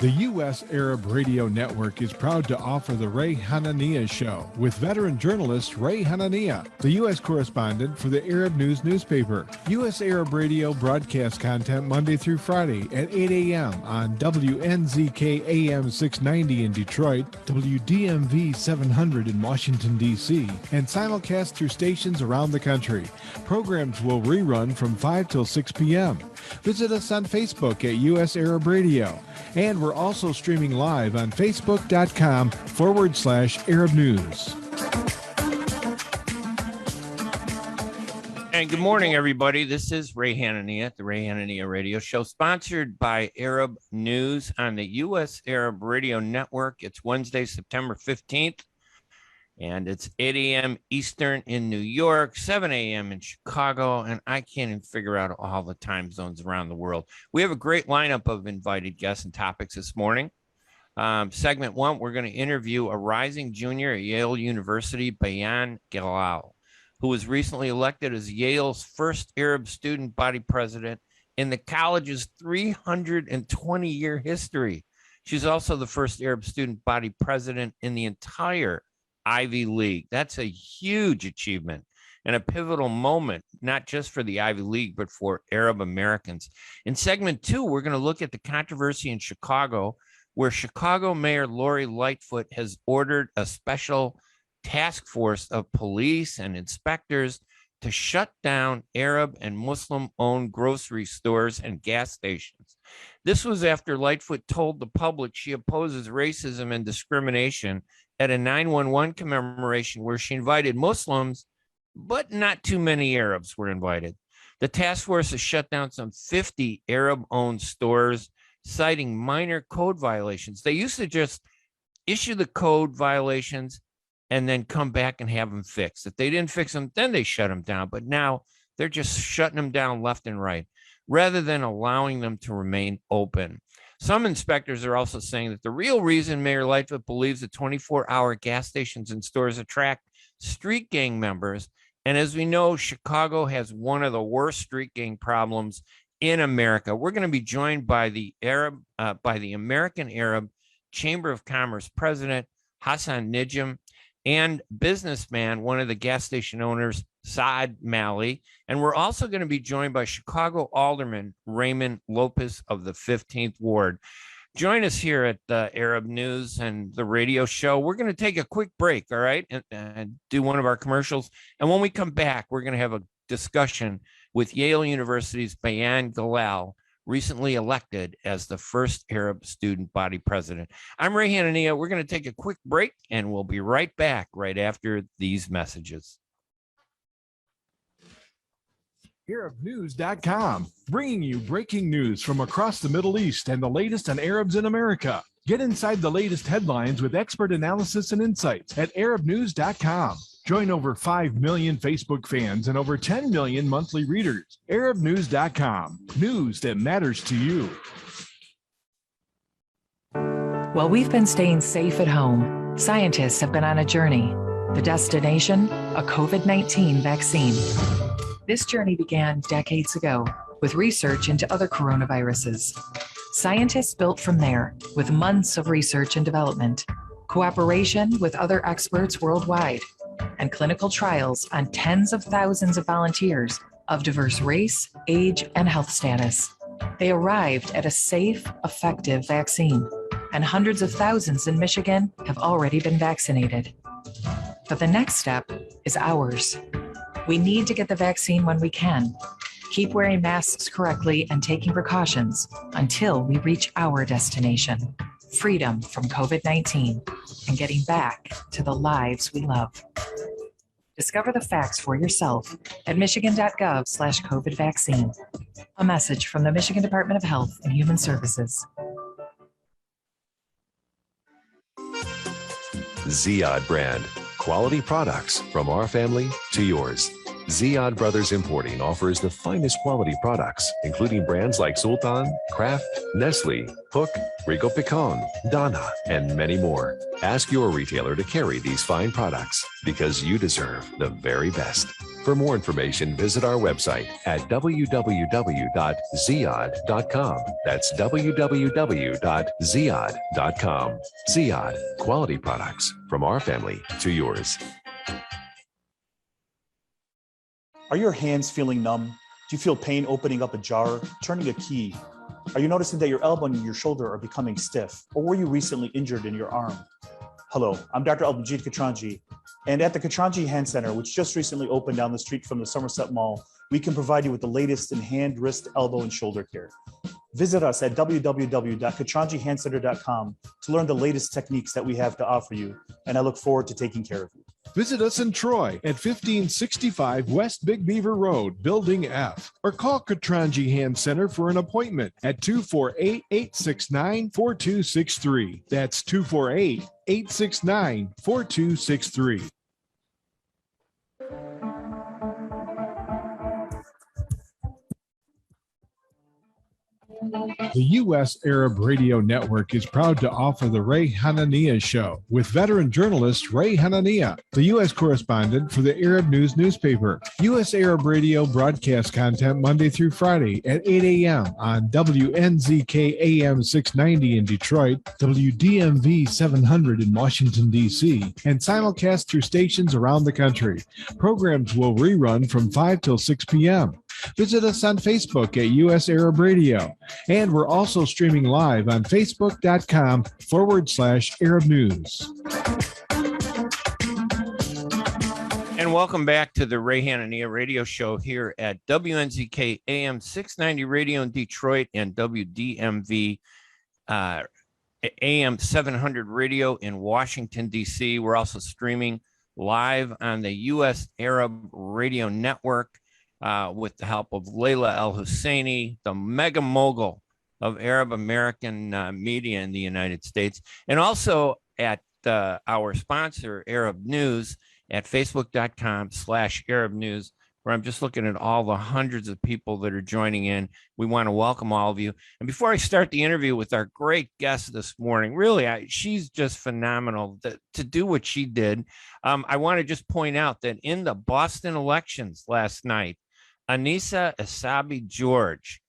The U.S. Arab Radio Network is proud to offer the Ray Hanania Show with veteran journalist Ray Hanania, the U.S. correspondent for the Arab News newspaper. U.S. Arab Radio broadcasts content Monday through Friday at 8 a.m. on WNZK AM 690 in Detroit, WDMV 700 in Washington, D.C., and simulcast through stations around the country. Programs will rerun from 5 till 6 p.m. Visit us on Facebook at U.S. Arab Radio. And we're also streaming live on Facebook.com/Arab News. And good morning, everybody. This is Ray Hanania at the Ray Hanania Radio Show, sponsored by Arab News on the U.S. Arab Radio Network. It's Wednesday, September 15th, and it's 8 a.m. Eastern in New York, 7 a.m. in Chicago, and I can't even figure out all the time zones around the world. We have a great lineup of invited guests and topics this morning. Segment one, we're going to interview a rising junior at Yale University Bayan Galal, who was recently elected as Yale's first Arab student body president in the college's 320-year history. She's also the first Arab student body president in the entire Ivy League. That's a huge achievement and a pivotal moment, not just for the Ivy League, but for Arab Americans. In segment two, we're going to look at the controversy in Chicago, where Chicago Mayor Lori Lightfoot has ordered a special task force of police and inspectors to shut down Arab and Muslim-owned grocery stores and gas stations. This was after Lightfoot told the public she opposes racism and discrimination at a 9/11 commemoration where she invited Muslims, but not too many Arabs were invited. The task force has shut down some 50 Arab-owned stores, citing minor code violations. They used to just issue the code violations and then come back and have them fixed. If they didn't fix them, then they shut them down. But now they're just shutting them down left and right, rather than allowing them to remain open. Some inspectors are also saying that the real reason Mayor Lightfoot believes that 24-hour gas stations and stores attract street gang members, and as we know, Chicago has one of the worst street gang problems in America. We're going to be joined by the American Arab Chamber of Commerce president, Hassan Nijem, and businessman, one of the gas station owners, Saad Malley. And we're also going to be joined by Chicago Alderman Raymond Lopez of the 15th Ward. Join us here at the Arab News and the radio show. We're going to take a quick break, all right, and do one of our commercials. And when we come back, we're going to have a discussion with Yale University's Bayan Galal, recently elected as the first Arab student body president. I'm Ray Hanania. We're going to take a quick break, and we'll be right back right after these messages. ArabNews.com, bringing you breaking news from across the Middle East and the latest on Arabs in America. Get inside the latest headlines with expert analysis and insights at ArabNews.com. Join over 5 million Facebook fans and over 10 million monthly readers. ArabNews.com, news that matters to you. While we've been staying safe at home, scientists have been on a journey. The destination, a COVID-19 vaccine. This journey began decades ago with research into other coronaviruses. Scientists built from there with months of research and development, cooperation with other experts worldwide, and clinical trials on tens of thousands of volunteers of diverse race, age, and health status. They arrived at a safe, effective vaccine, and hundreds of thousands in Michigan have already been vaccinated. But the next step is ours. We need to get the vaccine when we can. Keep wearing masks correctly and taking precautions until we reach our destination, freedom from COVID-19 and getting back to the lives we love. Discover the facts for yourself at michigan.gov/COVID vaccine. A message from the Michigan Department of Health and Human Services. Ziad brand. Quality products from our family to yours. Ziad Brothers Importing offers the finest quality products, including brands like Sultan, Kraft, Nestle, Hook, Rico Picon, Donna, and many more. Ask your retailer to carry these fine products because you deserve the very best. For more information, visit our website at www.ziad.com. That's www.ziad.com. Ziad, quality products from our family to yours. Are your hands feeling numb? Do you feel pain opening up a jar, turning a key? Are you noticing that your elbow and your shoulder are becoming stiff? Or were you recently injured in your arm? Hello, I'm Dr. Albajit Katranji, and at the Katranji Hand Center, which just recently opened down the street from the Somerset Mall, we can provide you with the latest in hand, wrist, elbow, and shoulder care. Visit us at www.katranjihandcenter.com to learn the latest techniques that we have to offer you, and I look forward to taking care of you. Visit us in Troy at 1565 West Big Beaver Road, Building F, or call Katranji Hand Center for an appointment at 248-869-4263. That's 248-869-4263. The U.S. Arab Radio Network is proud to offer the Ray Hanania Show with veteran journalist Ray Hanania, the U.S. correspondent for the Arab News newspaper. U.S. Arab Radio broadcasts content Monday through Friday at 8 a.m. on WNZK AM 690 in Detroit, WDMV 700 in Washington, D.C., and simulcast through stations around the country. Programs will rerun from 5 till 6 p.m. Visit us on Facebook at U.S. Arab Radio. And we're also streaming live on Facebook.com/Arab News. And welcome back to the Ray Hanania radio show here at WNZK AM 690 radio in Detroit and WDMV AM 700 radio in Washington, D.C. We're also streaming live on the U.S. Arab Radio Network. With the help of Layla El-Husseini, the mega mogul of Arab American media in the United States, and also at our sponsor, Arab News, at facebook.com/Arab News, where I'm just looking at all the hundreds of people that are joining in. We want to welcome all of you. And before I start the interview with our great guest this morning, really, she's just phenomenal to do what she did. I want to just point out that in the Boston elections last night, Anissa Essabi George,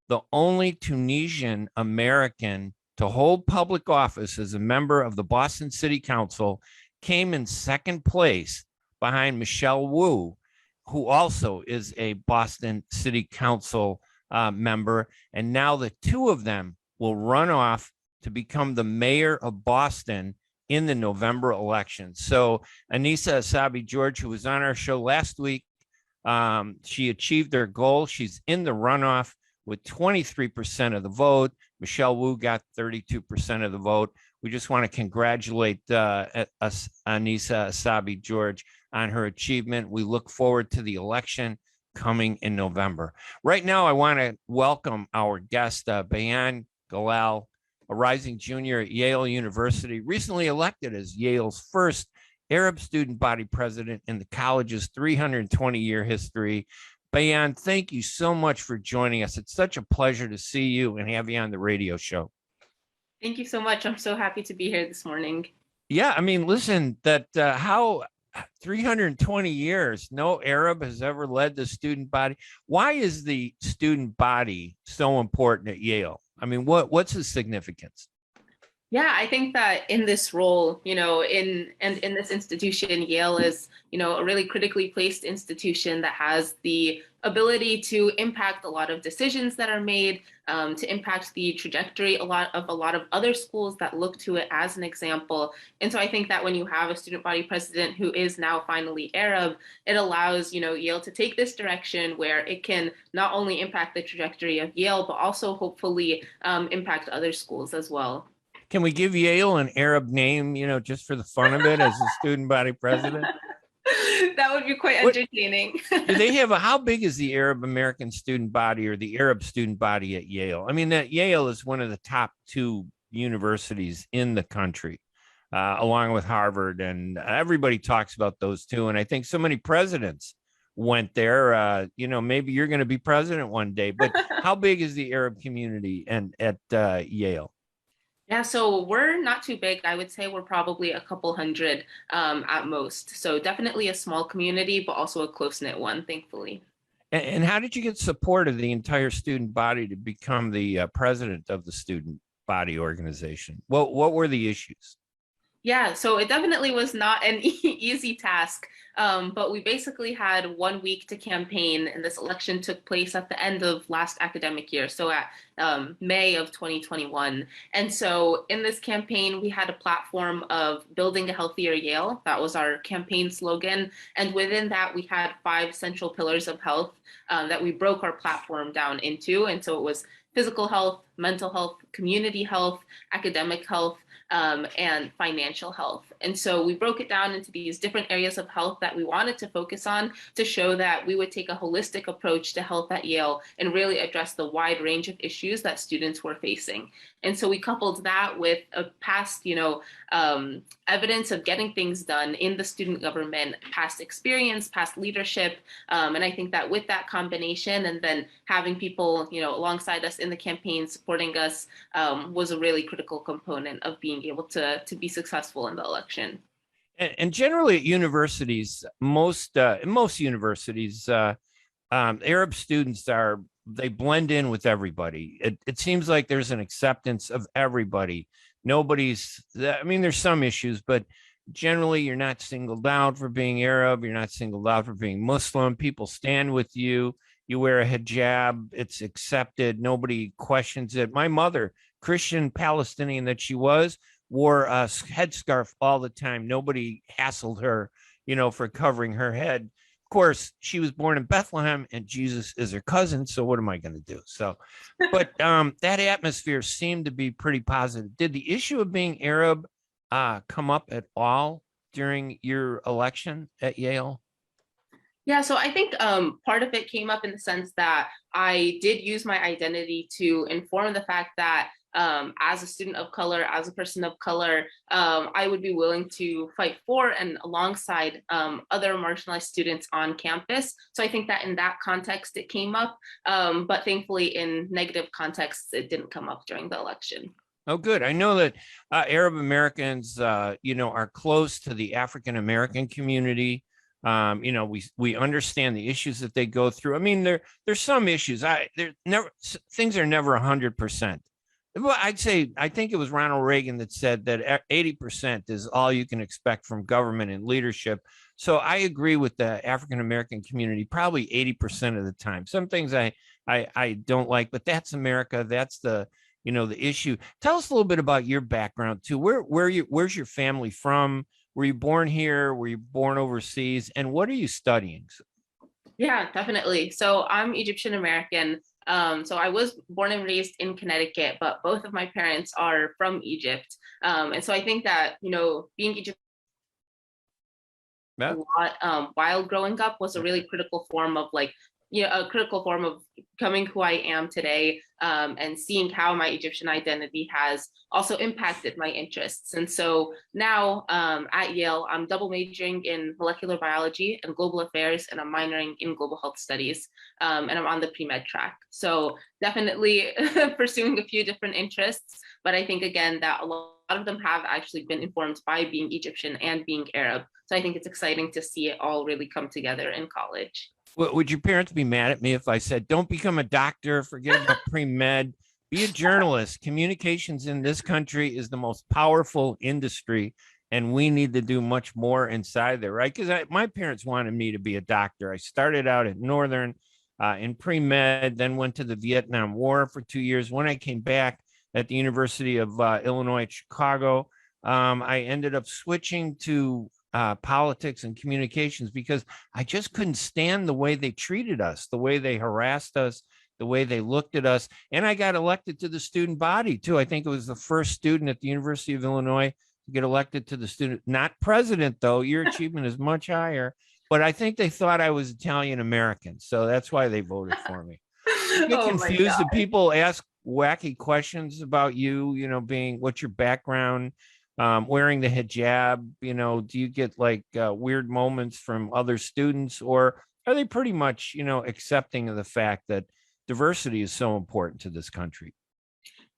the only Tunisian American to hold public office as a member of the Boston City Council, came in second place behind Michelle Wu, who also is a Boston City Council member. And now the two of them will run off to become the mayor of Boston in the November election. So Anissa Essabi George, who was on our show last week, she achieved her goal. She's in the runoff with 23% of the vote. Michelle Wu got 32% of the vote. We just want to congratulate Anissa Essabi George on her achievement. We look forward to the election coming in November. Right now, I want to welcome our guest, Bayan Galal, a rising junior at Yale University, recently elected as Yale's first Arab student body president in the college's 320-year history. Bayan, thank you so much for joining us. It's such a pleasure to see you and have you on the radio show. Thank you so much. I'm so happy to be here this morning. Yeah, I mean, listen, how 320 years, no Arab has ever led the student body. Why is the student body so important at Yale? I mean, what's the significance? Yeah, I think that in this role, in this institution, Yale is, a really critically placed institution that has the ability to impact a lot of decisions that are made, to impact the trajectory a lot of other schools that look to it as an example. And so I think that when you have a student body president who is now finally Arab, it allows, Yale to take this direction where it can not only impact the trajectory of Yale, but also hopefully impact other schools as well. Can we give Yale an Arab name, just for the fun of it as a student body president? That would be quite entertaining. Do they have how big is the Arab American student body or the Arab student body at Yale? I mean, that Yale is one of the top two universities in the country, along with Harvard, and everybody talks about those two. And I think so many presidents went there. Maybe you're going to be president one day, but how big is the Arab community and at Yale? Yeah, so we're not too big. I would say we're probably a couple hundred at most. So definitely a small community, but also a close-knit one, thankfully. And how did you get support of the entire student body to become the president of the student body organization? What were the issues? Yeah, so it definitely was not an easy task, but we basically had 1 week to campaign, and this election took place at the end of last academic year, so at May of 2021. And so in this campaign, we had a platform of building a healthier Yale. That was our campaign slogan. And within that, we had 5 central pillars of health that we broke our platform down into. And so it was physical health, mental health, community health, academic health, and financial health. And so we broke it down into these different areas of health that we wanted to focus on to show that we would take a holistic approach to health at Yale and really address the wide range of issues that students were facing. And so we coupled that with a past, evidence of getting things done in the student government, past experience, past leadership. And I think that with that combination and then having people, alongside us in the campaign supporting us was a really critical component of being able to be successful in the election. And generally at universities, most universities, Arab students they blend in with everybody. It seems like there's an acceptance of everybody. There's some issues, but generally you're not singled out for being Arab. You're not singled out for being Muslim. People stand with you. You wear a hijab. It's accepted. Nobody questions it. My mother, Christian Palestinian that she was, wore a headscarf all the time. Nobody hassled her, for covering her head. Of course, she was born in Bethlehem and Jesus is her cousin. So what am I going to do? So, but that atmosphere seemed to be pretty positive. Did the issue of being Arab come up at all during your election at Yale? Yeah, so I think part of it came up in the sense that I did use my identity to inform the fact that as a student of color, as a person of color, I would be willing to fight for and alongside other marginalized students on campus. So I think that in that context, it came up, but thankfully in negative contexts, it didn't come up during the election. Oh, good. I know that Arab Americans, are close to the African American community. We understand the issues that they go through. I mean, there's some issues. Things are never 100%. Well, I think it was Ronald Reagan that said that 80% is all you can expect from government and leadership. So I agree with the African American community, probably 80% of the time. Some things I don't like, but that's America. That's the issue. Tell us a little bit about your background too. Where's your family from? Were you born here? Were you born overseas? And what are you studying? Yeah, definitely. So I'm Egyptian American. So I was born and raised in Connecticut, but both of my parents are from Egypt. And so I think that, being Egyptian a lot while growing up was a really critical form of becoming who I am today, and seeing how my Egyptian identity has also impacted my interests. And so now at Yale, I'm double majoring in molecular biology and global affairs, and I'm minoring in global health studies, and I'm on the pre-med track. So definitely pursuing a few different interests, but I think again that a lot of them have actually been informed by being Egyptian and being Arab. So I think it's exciting to see it all really come together in college. Would your parents be mad at me if I said, don't become a doctor, forget about pre-med, be a journalist? Communications in this country is the most powerful industry, and we need to do much more inside there, right? Because my parents wanted me to be a doctor. I started out at Northern in pre-med, then went to the Vietnam War for 2 years. When I came back at the University of Illinois at Chicago, I ended up switching to politics and communications because I just couldn't stand the way they treated us, the way they harassed us, the way they looked at us. And I got elected to the student body too. I think it was the first student at the University of Illinois to get elected to the student, not president though. Your achievement is much higher, but I think they thought I was Italian American. So that's why they voted for me. I get confused and people ask wacky questions about you, being what's your background, wearing the hijab, do you get like weird moments from other students, or are they pretty much, accepting of the fact that diversity is so important to this country?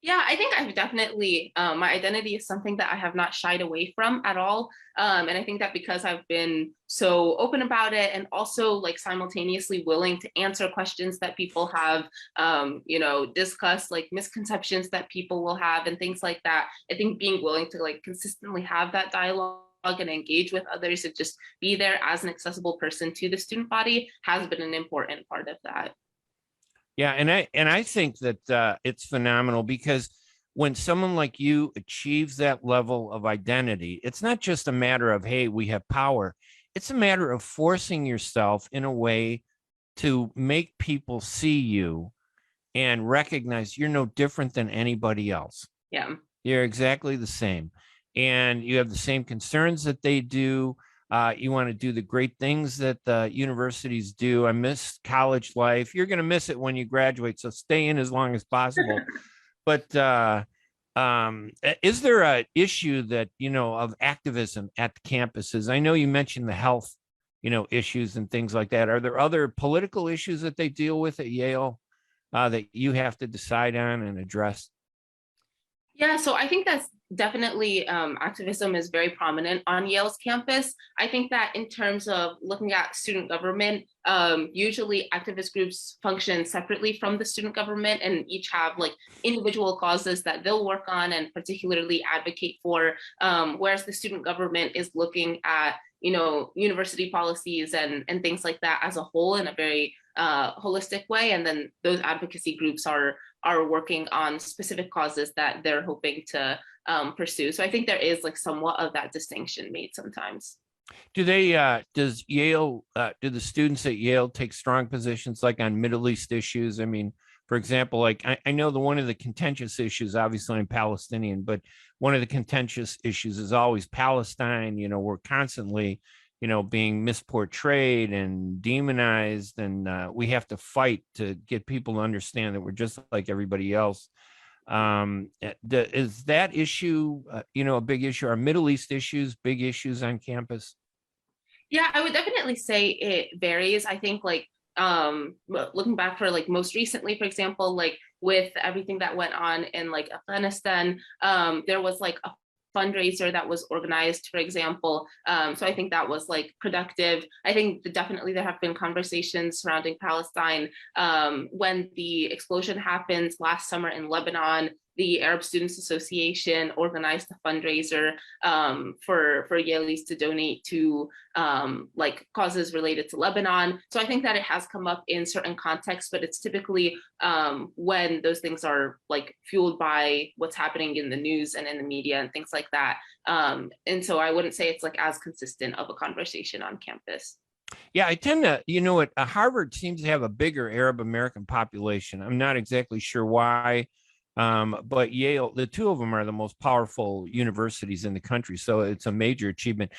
Yeah, I think I've definitely, my identity is something that I have not shied away from at all. And I think that because I've been so open about it and also like simultaneously willing to answer questions that people have, discuss like misconceptions that people will have and things like that. I think being willing to like consistently have that dialogue and engage with others and just be there as an accessible person to the student body has been an important part of that. Yeah, and I think that it's phenomenal because when someone like you achieves that level of identity, it's not just a matter of, hey, we have power. It's a matter of forcing yourself in a way to make people see you and recognize you're no different than anybody else. Yeah. You're exactly the same. And you have the same concerns that they do. You want to do the great things that the universities do. I miss college life. You're going to miss it when you graduate, so stay in as long as possible. But is there an issue that, of activism at the campuses? I know you mentioned the health, issues and things like that. Are there other political issues that they deal with at Yale that you have to decide on and address? Yeah, so I think that's definitely activism is very prominent on Yale's campus. I think that in terms of looking at student government, usually activist groups function separately from the student government and each have like individual causes that they'll work on and particularly advocate for, whereas the student government is looking at, university policies and things like that as a whole in a very holistic way. And then those advocacy groups are working on specific causes that they're hoping to pursue. So I think there is like somewhat of that distinction made sometimes. Do the students at Yale take strong positions like on Middle East issues? I mean, for example, like I know one of the contentious issues, obviously I'm Palestinian, but one of the contentious issues is always Palestine. We're constantly, being misportrayed and demonized, and we have to fight to get people to understand that we're just like everybody else. Is that issue, a big issue? Are Middle East issues big issues on campus? Yeah, I would definitely say it varies. I think like looking back for like most recently, for example, like with everything that went on in like Afghanistan, there was like a fundraiser that was organized, for example. So I think that was like productive. I think definitely there have been conversations surrounding Palestine. When the explosion happened last summer in Lebanon, the Arab Students Association organized a fundraiser for Yalees to donate to like causes related to Lebanon. So I think that it has come up in certain contexts, but it's typically when those things are like fueled by what's happening in the news and in the media and things like that. And so I wouldn't say it's like as consistent of a conversation on campus. Yeah, I tend to, Harvard seems to have a bigger Arab American population. I'm not exactly sure why. But Yale, the two of them are the most powerful universities in the country. So it's a major achievement.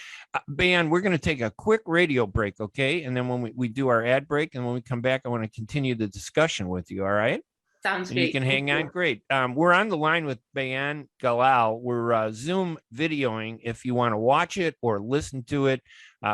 Bayan, we're going to take a quick radio break, okay? And then when we do our ad break, and when we come back, I want to continue the discussion with you, all right? Sounds and great. You can hang on. Great. We're on the line with Bayan Galal. We're Zoom videoing if you want to watch it or listen to it.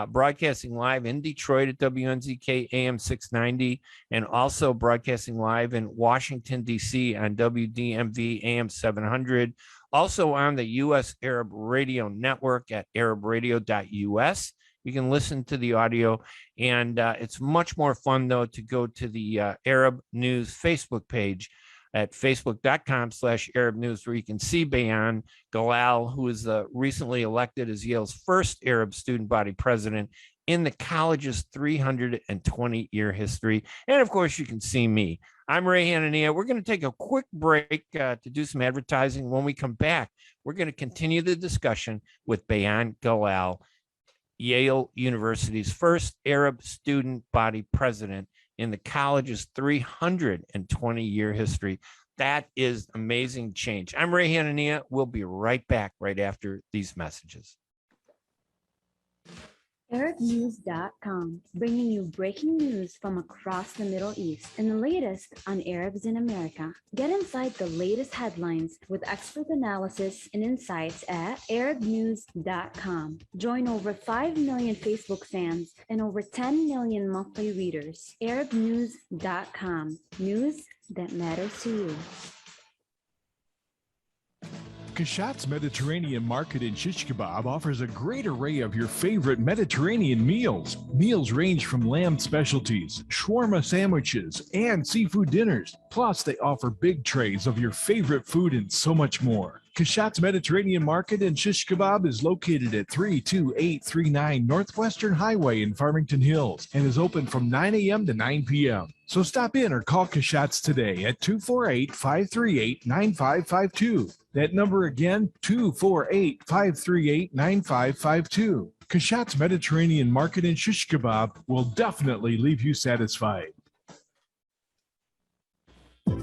Broadcasting live in Detroit at WNZK AM 690 and also broadcasting live in Washington, D.C. on WDMV AM 700. Also on the U.S. Arab Radio Network at arabradio.us. You can listen to the audio, and it's much more fun, though, to go to the Arab News Facebook page at facebook.com/Arab News, where you can see Bayan Galal, who is recently elected as Yale's first Arab student body president in the college's 320-year history. And, of course, you can see me. I'm Ray Hanania. We're going to take a quick break to do some advertising. When we come back, we're going to continue the discussion with Bayan Galal, Yale University's first Arab student body president in the college's 320-year history. That is amazing change. I'm Ray Hanania. We'll be right back right after these messages. ArabNews.com, bringing you breaking news from across the Middle East and the latest on Arabs in America. Get inside the latest headlines with expert analysis and insights at ArabNews.com. Join over 5 million Facebook fans and over 10 million monthly readers. ArabNews.com, news that matters to you. Kashat's Mediterranean Market in Shish Kebab offers a great array of your favorite Mediterranean meals. Meals range from lamb specialties, shawarma sandwiches, and seafood dinners. Plus, they offer big trays of your favorite food and so much more. Kashat's Mediterranean Market in Shish Kebab is located at 32839 Northwestern Highway in Farmington Hills and is open from 9 a.m. to 9 p.m. So stop in or call Kashat's today at 248-538-9552. That number again, 248-538-9552. Kashat's Mediterranean Market in Shish Kebab will definitely leave you satisfied.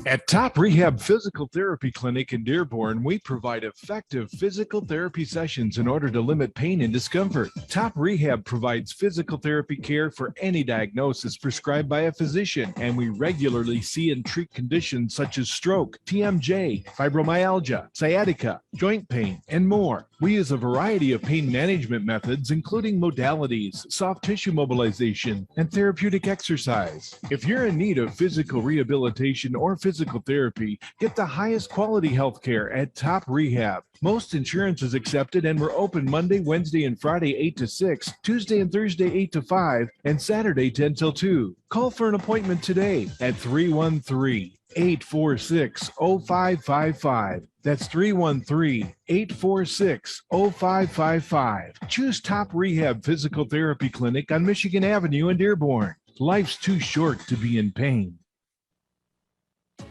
At Top Rehab Physical Therapy Clinic in Dearborn, we provide effective physical therapy sessions in order to limit pain and discomfort. Top Rehab provides physical therapy care for any diagnosis prescribed by a physician, and we regularly see and treat conditions such as stroke, TMJ, fibromyalgia, sciatica, joint pain, and more. We use a variety of pain management methods, including modalities, soft tissue mobilization, and therapeutic exercise. If you're in need of physical rehabilitation or physical therapy, get the highest quality health care at Top Rehab. Most insurance is accepted, and we're open Monday, Wednesday, and Friday 8 to 6, Tuesday and Thursday 8 to 5, and Saturday 10 till 2. Call for an appointment today at 313-846-0555. That's 313-846-0555. Choose Top Rehab Physical Therapy Clinic on Michigan Avenue in Dearborn. Life's too short to be in pain.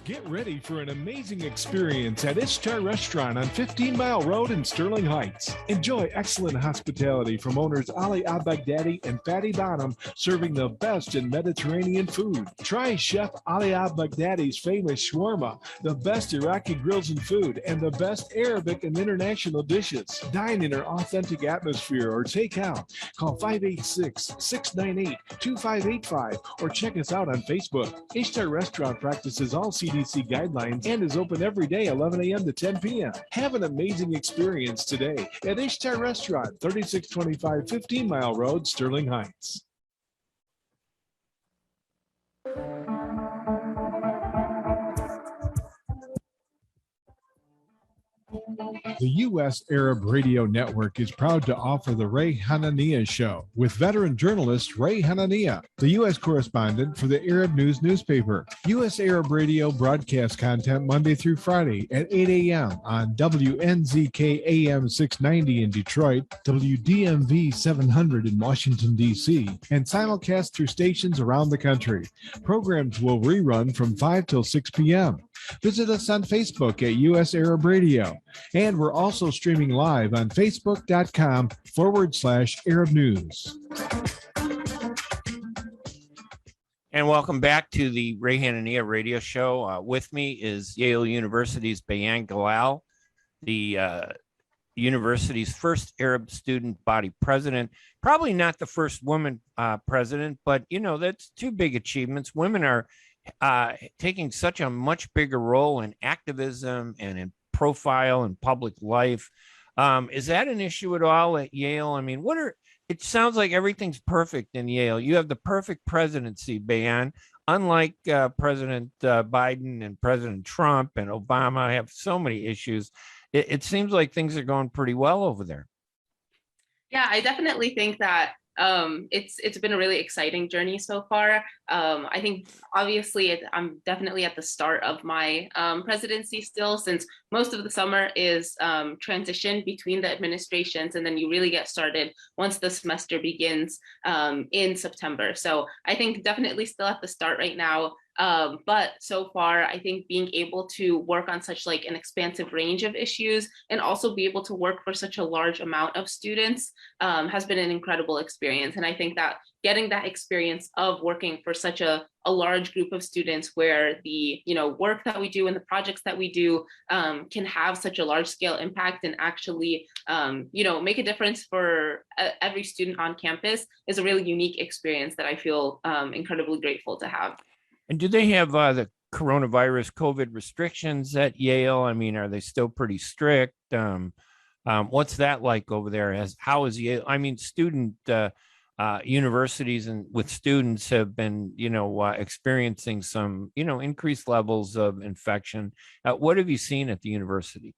Get ready for an amazing experience at Ishtar Restaurant on 15 Mile Road in Sterling Heights. Enjoy excellent hospitality from owners Ali Al-Baghdadi and Fatty Bonham, serving the best in Mediterranean food. Try Chef Ali Al-Baghdadi's famous shawarma, the best Iraqi grills and food, and the best Arabic and international dishes. Dine in our authentic atmosphere or take out. Call 586-698-2585 or check us out on Facebook. Ishtar Restaurant practices all CDC guidelines and is open every day 11 a.m. to 10 p.m. Have an amazing experience today at Ishtar Restaurant, 3625 15 Mile Road, Sterling Heights. The U.S. Arab Radio Network is proud to offer the Ray Hanania Show with veteran journalist Ray Hanania, the U.S. correspondent for the Arab News newspaper. U.S. Arab Radio broadcasts content Monday through Friday at 8 a.m. on WNZK AM 690 in Detroit, WDMV 700 in Washington, D.C., and simulcast through stations around the country. Programs will rerun from 5 till 6 p.m. Visit us on Facebook at U.S. Arab Radio. And we're also streaming live on Facebook.com/Arab News. And welcome back to the Ray Hanania radio show. With me is Yale University's Bayan Galal, the university's first Arab student body president. Probably not the first woman president, but, you know, that's two big achievements. Women are taking such a much bigger role in activism and in profile and public life. Is that an issue at all at Yale? I mean, it sounds like everything's perfect in Yale. You have the perfect presidency, Bayan. Unlike President Biden and President Trump and Obama have so many issues. It seems like things are going pretty well over there. Yeah, I definitely think that it's been a really exciting journey so far. I think obviously I'm definitely at the start of my presidency still, since most of the summer is transition between the administrations, and then you really get started once the semester begins in September. So I think definitely still at the start right now. But so far, I think being able to work on such like an expansive range of issues and also be able to work for such a large amount of students has been an incredible experience. And I think that getting that experience of working for such a large group of students where the work that we do and the projects that we do can have such a large scale impact and actually make a difference for every student on campus is a really unique experience that I feel incredibly grateful to have. And do they have the coronavirus COVID restrictions at Yale? I mean, are they still pretty strict? What's that like over there? How is Yale? I mean, student universities and with students have been, experiencing some, increased levels of infection. What have you seen at the university?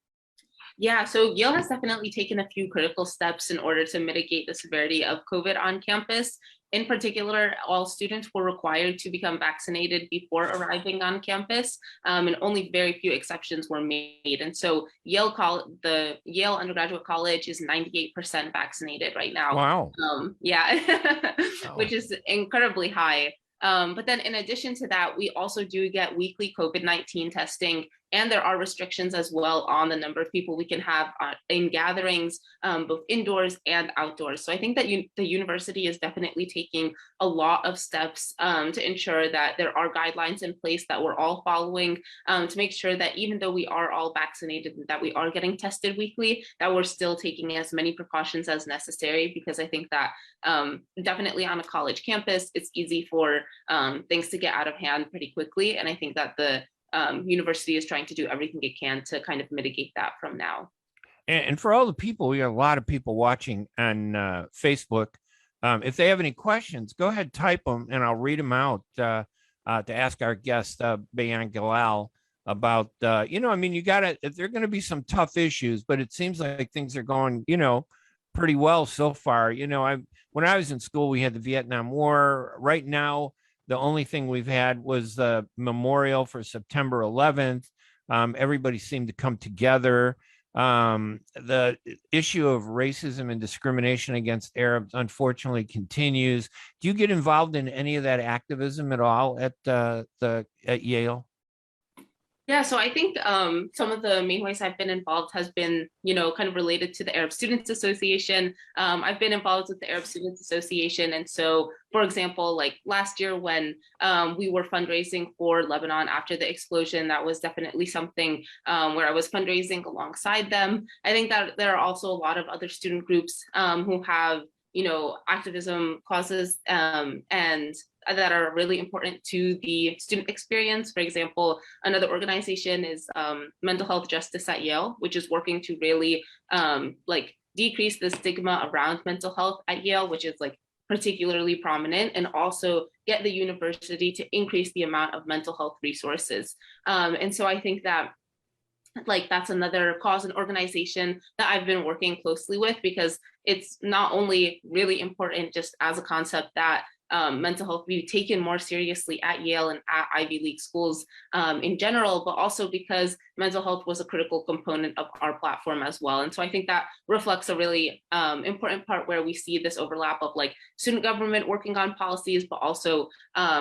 Yeah, so Yale has definitely taken a few critical steps in order to mitigate the severity of COVID on campus. In particular, all students were required to become vaccinated before arriving on campus, and only very few exceptions were made. And so the Yale Undergraduate College is 98% vaccinated right now. Wow. Yeah, Wow. which is incredibly high. But then in addition to that, we also do get weekly COVID-19 testing, and there are restrictions as well on the number of people we can have in gatherings, both indoors and outdoors. So I think that the university is definitely taking a lot of steps to ensure that there are guidelines in place that we're all following, to make sure that even though we are all vaccinated, that we are getting tested weekly, that we're still taking as many precautions as necessary, because I think that definitely on a college campus, it's easy for things to get out of hand pretty quickly. And I think that the university is trying to do everything it can to kind of mitigate that from now. And for all the people, we got a lot of people watching on Facebook. If they have any questions, go ahead, type them, and I'll read them out to ask our guest, Bayan Galal, about, you got to, there are going to be some tough issues, but it seems like things are going, pretty well so far. When I was in school, we had the Vietnam War. Right now, the only thing we've had was the memorial for September 11th. Everybody seemed to come together. The issue of racism and discrimination against Arabs, unfortunately, continues. Do you get involved in any of that activism at all at Yale? Yeah, so I think some of the main ways I've been involved has been, kind of related to the Arab Students Association. I've been involved with the Arab Students Association. And so, for example, like last year when we were fundraising for Lebanon after the explosion, that was definitely something where I was fundraising alongside them. I think that there are also a lot of other student groups who have, activism causes and that are really important to the student experience. For example, another organization is Mental Health Justice at Yale, which is working to really decrease the stigma around mental health at Yale, which is particularly prominent, and also get the university to increase the amount of mental health resources. And so I think that that's another cause and organization that I've been working closely with, because it's not only really important just as a concept that mental health be taken more seriously at Yale and at Ivy League schools in general, but also because mental health was a critical component of our platform as well. And so I think that reflects a really important part where we see this overlap of student government working on policies, but also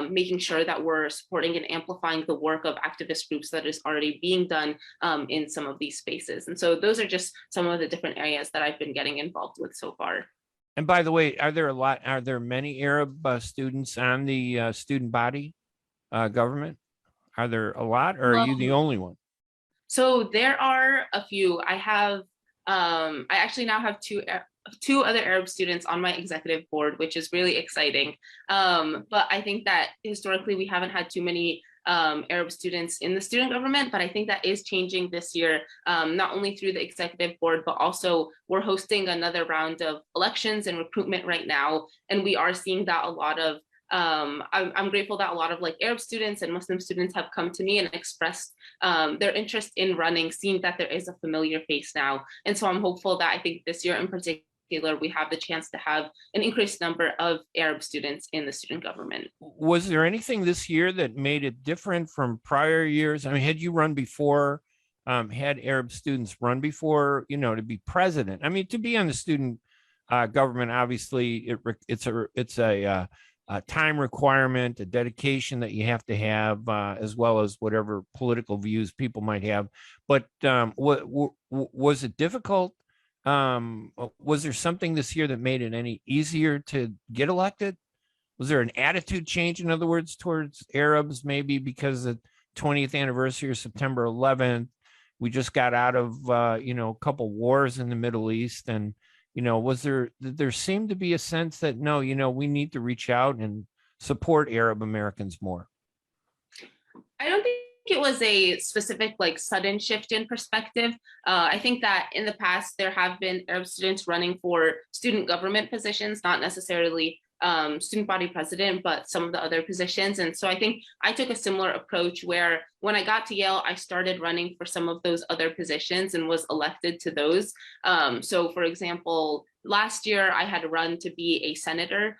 making sure that we're supporting and amplifying the work of activist groups that is already being done in some of these spaces. And so those are just some of the different areas that I've been getting involved with so far. And by the way, are there many Arab students on the student body government? Are there a lot, or are you the only one? So there are a few. I actually now have two other Arab students on my executive board, which is really exciting. But I think that historically we haven't had too many Arab students in the student government, but I think that is changing this year, not only through the executive board, but also we're hosting another round of elections and recruitment right now. And we are seeing that a lot of, I'm grateful that a lot of Arab students and Muslim students have come to me and expressed their interest in running, seeing that there is a familiar face now. And so I'm hopeful that I think this year in particular, we have the chance to have an increased number of Arab students in the student government. Was there anything this year that made it different from prior years? I mean, had you run before, had Arab students run before, to be president? I mean, to be on the student government, obviously it's a time requirement, a dedication that you have to have, as well as whatever political views people might have. But was it difficult? Was there something this year that made it any easier to get elected? Was there an attitude change, in other words, towards Arabs, maybe because the 20th anniversary of September 11th? We just got out of, a couple wars in the Middle East. And, there seemed to be a sense that, no, we need to reach out and support Arab Americans more? I don't think it was a specific sudden shift in perspective. I think that in the past there have been Arab students running for student government positions, not necessarily student body president, but some of the other positions. And so I think I took a similar approach where when I got to Yale, I started running for some of those other positions and was elected to those. So for example, last year I had run to be a senator,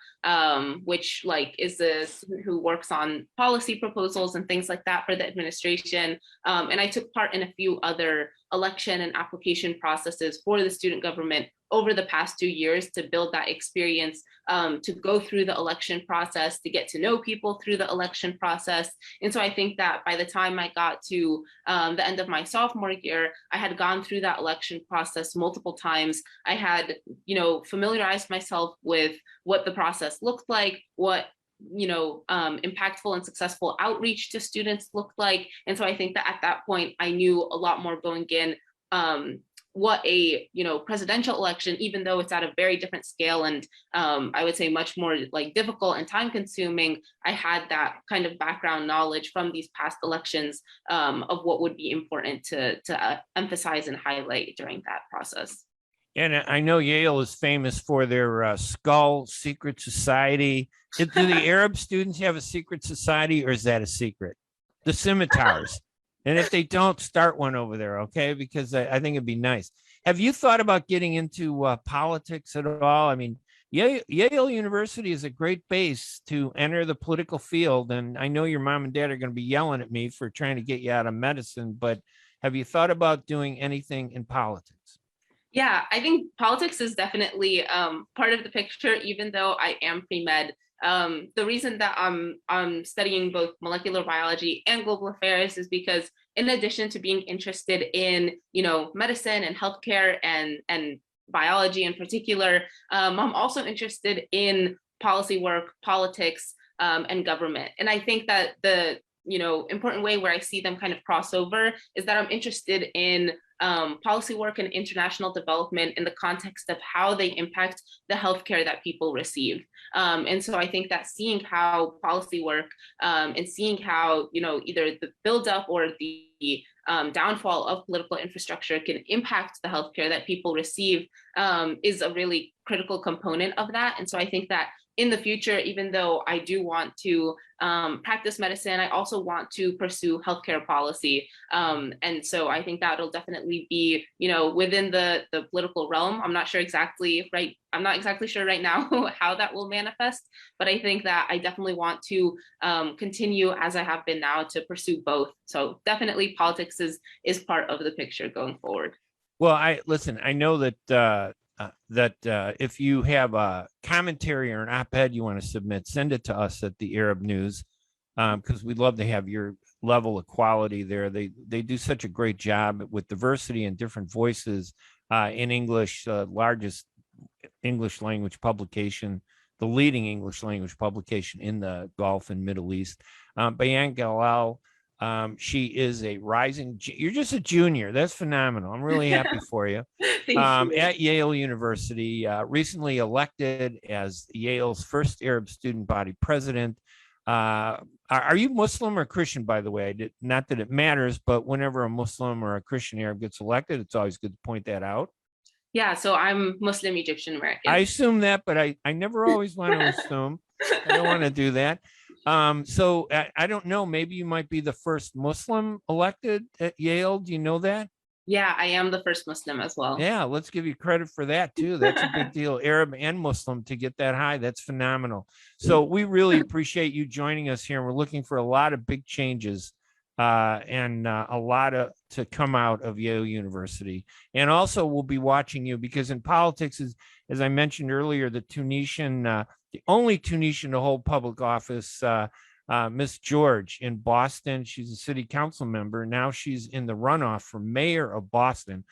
which is the student who works on policy proposals and things like that for the administration. And I took part in a few other election and application processes for the student government over the past 2 years to build that experience, to go through the election process, to get to know people through the election process. And so I think that by the time I got to the end of my sophomore year, I had gone through that election process multiple times. I had, familiarized myself with what the process looked like, what impactful and successful outreach to students looked like. And so I think that at that point, I knew a lot more going in what a presidential election, even though it's at a very different scale and I would say much more difficult and time consuming, I had that kind of background knowledge from these past elections of what would be important to emphasize and highlight during that process. And I know Yale is famous for their skull secret society. Do the Arab students have a secret society, or is that a secret? The scimitars. And if they don't, start one over there, okay? Because I think it'd be nice. Have you thought about getting into politics at all? I mean, Yale University is a great base to enter the political field. And I know your mom and dad are going to be yelling at me for trying to get you out of medicine, but have you thought about doing anything in politics? Yeah, I think politics is definitely part of the picture, even though I am pre-med. The reason that I'm studying both molecular biology and global affairs is because in addition to being interested in, medicine and healthcare and biology in particular, I'm also interested in policy work, politics, and government. And I think that the, important way where I see them kind of cross over is that I'm interested in policy work and international development in the context of how they impact the healthcare that people receive. And so I think that seeing how policy work and seeing how, either the buildup or the downfall of political infrastructure can impact the healthcare that people receive is a really critical component of that. And so I think that in the future, even though I do want to practice medicine, I also want to pursue healthcare policy. And so I think that'll definitely be, within the political realm. I'm not exactly sure right now how that will manifest, but I think that I definitely want to continue as I have been now to pursue both. So definitely politics is part of the picture going forward. Well, I know that if you have a commentary or an op-ed you want to submit, send it to us at the Arab News, because we'd love to have your level of quality there. They do such a great job with diversity and different voices in English, largest English language publication, the leading English language publication in the Gulf and Middle East. Bayan Galal, she is a rising, you're just a junior. That's phenomenal. I'm really happy for you. At Yale University, recently elected as Yale's first Arab student body president. Are you Muslim or Christian, by the way? Not that it matters, but whenever a Muslim or a Christian Arab gets elected, it's always good to point that out. Yeah, so I'm Muslim Egyptian American. I assume that, but I never always want to assume. I don't want to do that. So I don't know, maybe you might be the first Muslim elected at Yale. Do you know that? Yeah, I am the first Muslim as well. Yeah, let's give you credit for that too. That's a big deal. Arab and Muslim to get that high. That's phenomenal. So we really appreciate you joining us here. And we're looking for a lot of big changes and a lot to come out of Yale University. And also we'll be watching you because in politics, as I mentioned earlier, the only Tunisian to hold public office, Miss George in Boston. She's a city council member. Now she's in the runoff for mayor of Boston.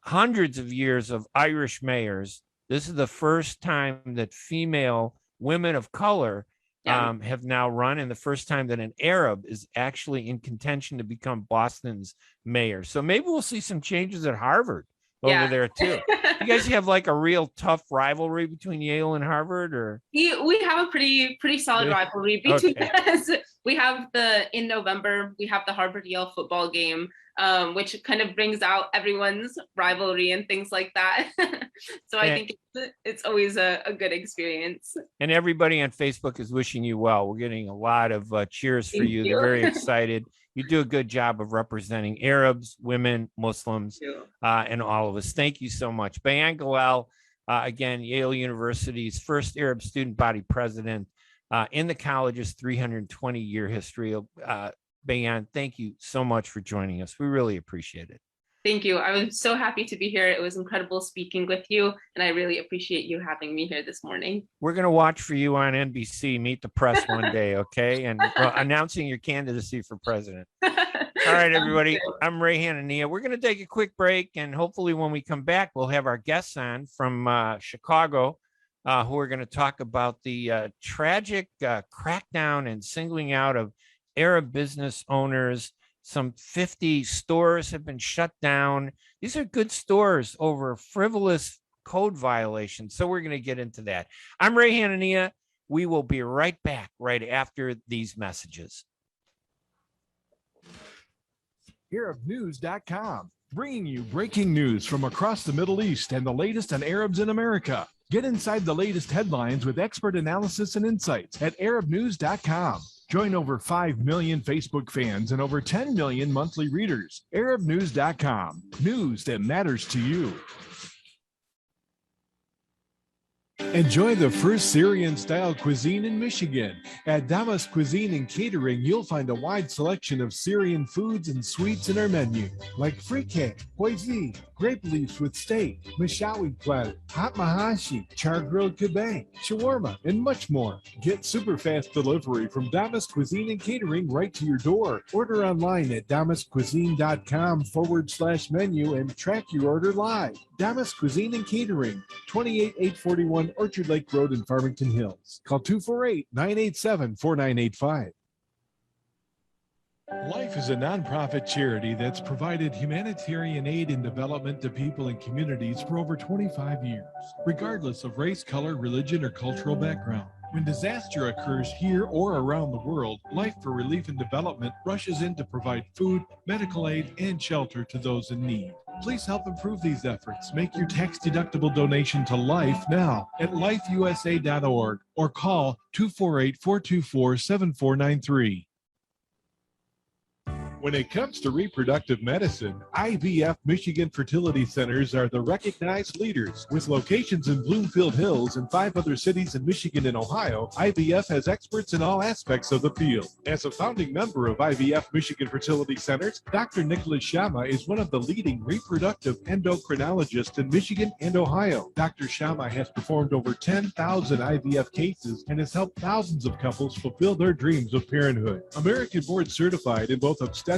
Hundreds of years of Irish mayors. This is the first time that female women of color have now run, and the first time that an Arab is actually in contention to become Boston's mayor. So maybe we'll see some changes at Harvard over there too. You guys have like a real tough rivalry between Yale and Harvard, or we have a pretty solid rivalry between us. we have in November, we have the Harvard-Yale football game, which kind of brings out everyone's rivalry and things like that. So I think it's always a good experience. And everybody on Facebook is wishing you well. We're getting a lot of cheers for you. They're very excited. You do a good job of representing Arabs, women, Muslims, and all of us. Thank you so much. Bayan Galal, again, Yale University's first Arab student body president in the college's 320-year history. Bayan, thank you so much for joining us. We really appreciate it. Thank you. I was so happy to be here. It was incredible speaking with you, and I really appreciate you having me here this morning. We're going to watch for you on NBC, Meet the Press one day, okay? And announcing your candidacy for president. All right, everybody. I'm Ray Hanania. We're going to take a quick break, and hopefully when we come back, we'll have our guests on from Chicago who are going to talk about the tragic crackdown and singling out of Arab business owners. Some 50 stores have been shut down. These are good stores over frivolous code violations. So we're going to get into that. I'm Ray Hanania. We will be right back right after these messages. ArabNews.com, bringing you breaking news from across the Middle East and the latest on Arabs in America. Get inside the latest headlines with expert analysis and insights at ArabNews.com. Join over 5 million Facebook fans and over 10 million monthly readers. ArabNews.com. News that matters to you. Enjoy the first Syrian-style cuisine in Michigan. At Damas Cuisine and Catering, you'll find a wide selection of Syrian foods and sweets in our menu, like frikeh, poisi, grape leaves with steak, mashawi platter, hot mahashi, char-grilled kebab, shawarma, and much more. Get super fast delivery from Damas Cuisine and Catering right to your door. Order online at damascuisine.com/menu and track your order live. Damas Cuisine and Catering, 28841 Orchard Lake Road in Farmington Hills. Call 248-987-4985. Life is a nonprofit charity that's provided humanitarian aid and development to people and communities for over 25 years, regardless of race, color, religion, or cultural background. When disaster occurs here or around the world, Life for Relief and Development rushes in to provide food, medical aid, and shelter to those in need. Please help improve these efforts. Make your tax-deductible donation to Life now at lifeusa.org or call 248-424-7493. When it comes to reproductive medicine, IVF Michigan Fertility Centers are the recognized leaders. With locations in Bloomfield Hills and 5 other cities in Michigan and Ohio, IVF has experts in all aspects of the field. As a founding member of IVF Michigan Fertility Centers, Dr. Nicholas Shama is one of the leading reproductive endocrinologists in Michigan and Ohio. Dr. Shama has performed over 10,000 IVF cases and has helped thousands of couples fulfill their dreams of parenthood. American board certified in both obstetrics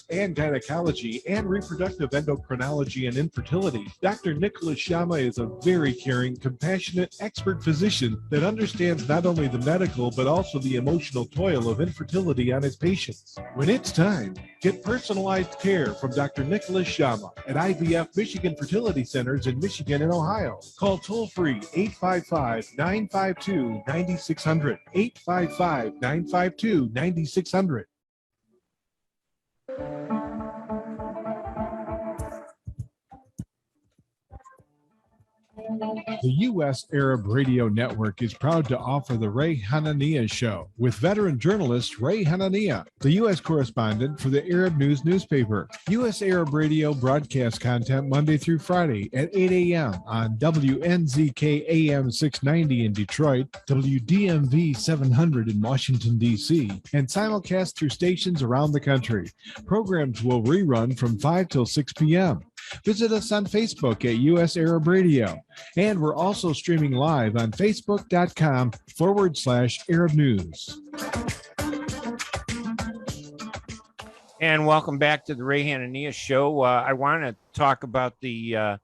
and gynecology and reproductive endocrinology and infertility, Dr. Nicholas Shama is a very caring, compassionate, expert physician that understands not only the medical but also the emotional toil of infertility on his patients. When it's time, get personalized care from Dr. Nicholas Shama at IVF Michigan Fertility Centers in Michigan and Ohio. Call toll-free 855-952-9600, 855-952-9600. The U.S. Arab Radio Network is proud to offer the Ray Hanania Show with veteran journalist Ray Hanania, the U.S. correspondent for the Arab News newspaper. U.S. Arab Radio broadcasts content Monday through Friday at 8 a.m. on WNZK AM 690 in Detroit, WDMV 700 in Washington, D.C., and simulcast through stations around the country. Programs will rerun from 5 till 6 p.m. Visit us on Facebook at U.S. Arab Radio. And we're also streaming live on Facebook.com/Arab News. And welcome back to the Ray Hanania Show. I want to talk about the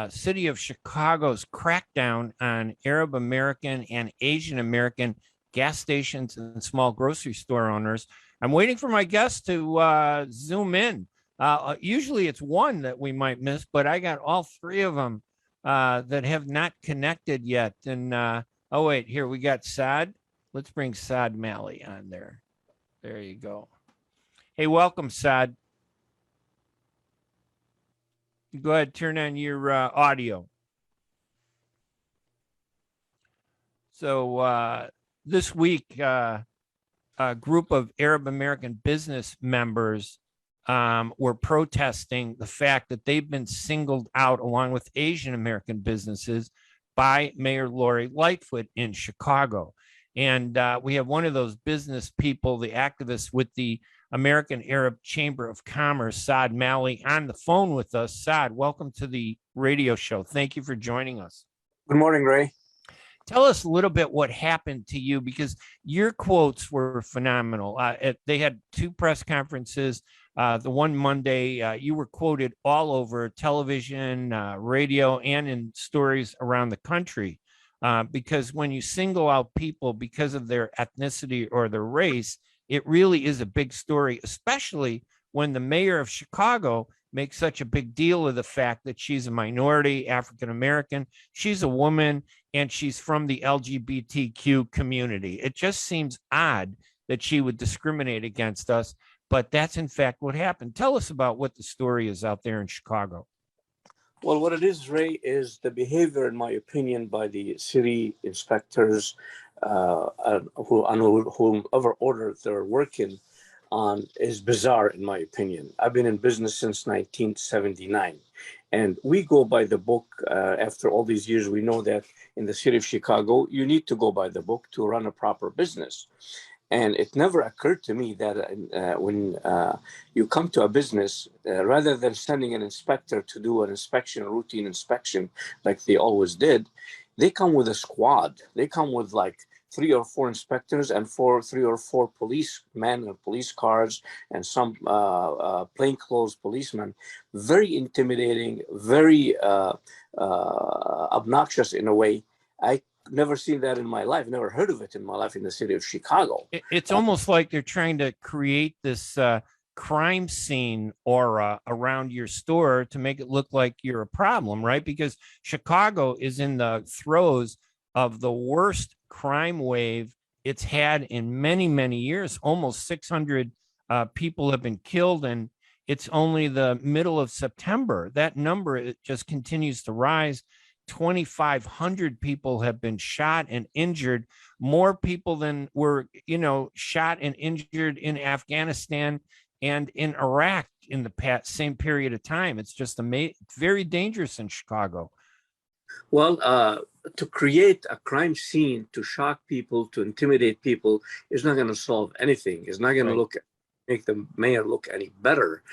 city of Chicago's crackdown on Arab American and Asian American gas stations and small grocery store owners. I'm waiting for my guests to zoom in. Usually it's one that we might miss, but I got all 3 of them that have not connected yet. And oh, wait, here we got Saad. Let's bring Saad Malley on there. There you go. Hey, welcome, Saad. Go ahead, turn on your audio. So this week, a group of Arab American business members were protesting the fact that they've been singled out, along with Asian American businesses, by Mayor Lori Lightfoot in Chicago. And we have one of those business people, the activist with the American Arab Chamber of Commerce, Saad Malley, on the phone with us. Saad, welcome to the radio show. Thank you for joining us. Good morning, Ray. Tell us a little bit what happened to you, because your quotes were phenomenal. They had two press conferences. The one Monday, you were quoted all over television, radio, and in stories around the country. Because when you single out people because of their ethnicity or their race, it really is a big story, especially when the mayor of Chicago makes such a big deal of the fact that she's a minority, African-American, she's a woman, and she's from the LGBTQ community. It just seems odd that she would discriminate against us, but that's in fact what happened. Tell us about what the story is out there in Chicago. Well, what it is, Ray, is the behavior, in my opinion, by the city inspectors, whomever order they're working on, is bizarre, in my opinion. I've been in business since 1979, and we go by the book. After all these years, we know that in the city of Chicago, you need to go by the book to run a proper business. And it never occurred to me that when you come to a business, rather than sending an inspector to do an inspection, a routine inspection, like they always did, they come with a squad. They come with like 3 or 4 inspectors and 3 or 4 policemen and police cars and some plainclothes policemen. Very intimidating, very obnoxious in a way. I never seen that in my life, never heard of it in my life in the city of Chicago. It's almost like they're trying to create this crime scene aura around your store to make it look like you're a problem, right? Because Chicago is in the throes of the worst crime wave it's had in many, many years. Almost 600 people have been killed, and it's only the middle of September. That number, it just continues to rise. 2,500 people have been shot and injured, more people than were, shot and injured in Afghanistan and in Iraq in the same period of time. It's just very dangerous in Chicago. Well, to create a crime scene, to shock people, to intimidate people, is not going to solve anything. It's not going to make the mayor look any better,